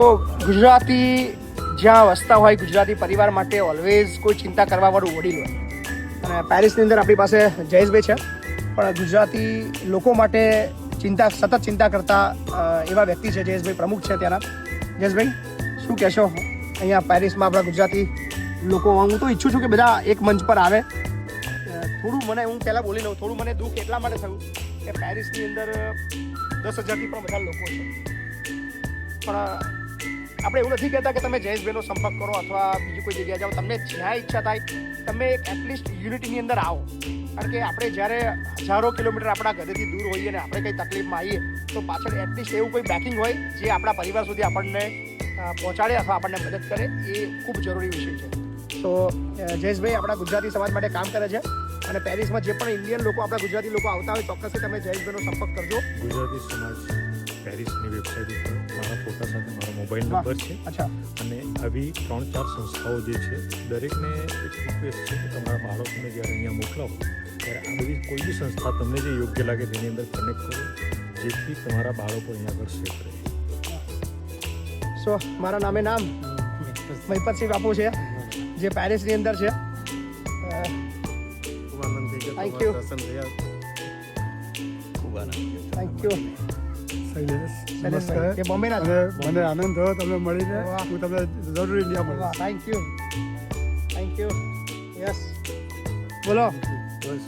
તો ગુજરાતી જ્યાં વસતા હોય, ગુજરાતી પરિવાર માટે ઓલવેઝ કોઈ ચિંતા કરવાવાળું વડીલ હોય. અને પેરિસની અંદર આપણી પાસે જયેશભાઈ છે, પણ ગુજરાતી લોકો માટે સતત ચિંતા કરતા એવા વ્યક્તિ છે. જયેશભાઈ પ્રમુખ છે ત્યાંના. જયેશભાઈ, શું કહેશો અહીંયા પેરિસમાં આપણા ગુજરાતી લોકો? હું તો ઈચ્છું છું કે બધા એક મંચ પર આવે. થોડું મને, હું પહેલાં બોલી લઉં, થોડું મને દુઃખ એટલા માટે થયું કે પેરિસની અંદર 10,000થી પણ બધા લોકો છે. પણ આપણે એવું નથી કહેતા કે તમે જયેશભાઈનો સંપર્ક કરો અથવા બીજી કોઈ જગ્યાએ જાઓ. તમને જ્યાં ઈચ્છા થાય તમે એટલીસ્ટ યુનિટીની અંદર આવો. કારણ કે આપણે જ્યારે હજારો કિલોમીટર આપણા ઘરેથી દૂર હોઈએ અને આપણે કંઈ તકલીફમાં આવીએ તો પાછળ એટલીસ્ટ એવું કોઈ બેકિંગ હોય જે આપણા પરિવાર સુધી આપણને પહોંચાડે અથવા આપણને મદદ કરે. એ ખૂબ જરૂરી વિષય છે. તો જયેશભાઈ આપણા ગુજરાતી સમાજ માટે કામ કરે છે અને પેરિસમાં જે પણ ઇન્ડિયન લોકો, આપણા ગુજરાતી લોકો આવતા હોય, ચોક્કસથી તમે જયેશભાઈનો સંપર્ક કરજો. ગુજરાતી સમાજ પેરિસની વેબસાઇટ ઉપર મારા ફોટા સાથે મારો મોબાઈલ નંબર છે. અચ્છા. અને આવી 3-4 સંસ્થાઓ જે છે, દરેકને એક રિક્વેસ્ટ છે કે તમારા બાળકોને જ્યારે અહીંયા મોકલાવો ત્યારે આ બધી કોઈ બી સંસ્થા તમને જે યોગ્ય લાગે તેની અંદર કનેક્ટ કરો, જેથી તમારા બાળકો અહીંયા આગળ સેફ રહે. સો મારા નામ મહિપતસિંહ બાપુ છે, જે પેરિસની અંદર છે. ખૂબ આનંદ થઈ ગયો. Thank you. ખૂબ આનંદ. Thank you. નમસ્કાર. કે બોમ્બેના છે? મને આનંદ થયો તમને મળીને. હું તમને જરૂર ઇન્ડિયા મળીશ. Thank you. Thank you. Yes, બોલો બસ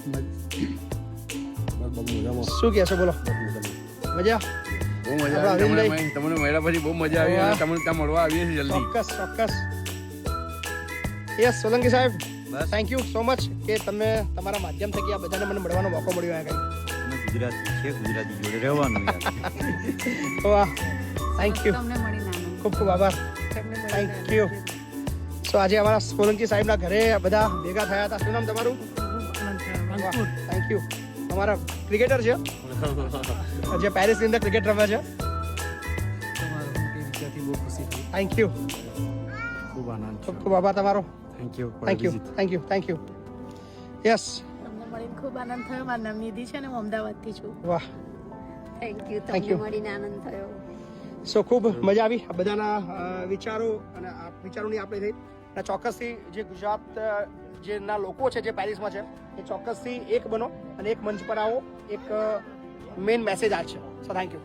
બહુ મજામાં. શું કહે છો? બોલો. મજા? બહુ મજા આવી. તમને મળ્યા પછી બહુ મજા આવી અને તમને ત્યાં મળવા આવીએ છીએ જલ્દી. ચોક્કસ. યસ, સોલંકી સાહેબ, બસ. થેન્ક યુ સો મચ કે તમે તમારા માધ્યમ થકી આ બધાને મને મળવાનો મોકો મળ્યો. અમે ગુજરાતી છે, ગુજરાતી જોડે રહેવાનું. વાહ, થેન્ક યુ. ખૂબ ખૂબ આભાર. Thank you. સો આજે અમારા સોલંકી સાહેબના ઘરે બધા ભેગા થયા હતા. શું નામ તમારું? Thank you. અમારા ક્રિકેટર છે જે પેરિસની અંદર ક્રિકેટ રમે છે. Thank you. ખૂબ આનંદ. ખૂબ ખૂબ આભાર તમારો. Thank you. Thank you. Yes. તમને મળીને ખૂબ આનંદ થયો. મારું નામ નિધિ છે અને હું અમદાવાદથી છું. વાહ, થેન્ક યુ. Thank you. તમને મળીને આનંદ થયો. સો ખૂબ મજા આવી. આ બધાના વિચારો અને આ વિચારોની આપણે થઈ. અને ચોક્કસથી જે ગુજરાત જેના લોકો છે જે પેરિસમાં છે એ ચોક્કસથી એક બનો અને એક મંચ પર આવો. એક મેઇન મેસેજ આ છે. So thank you.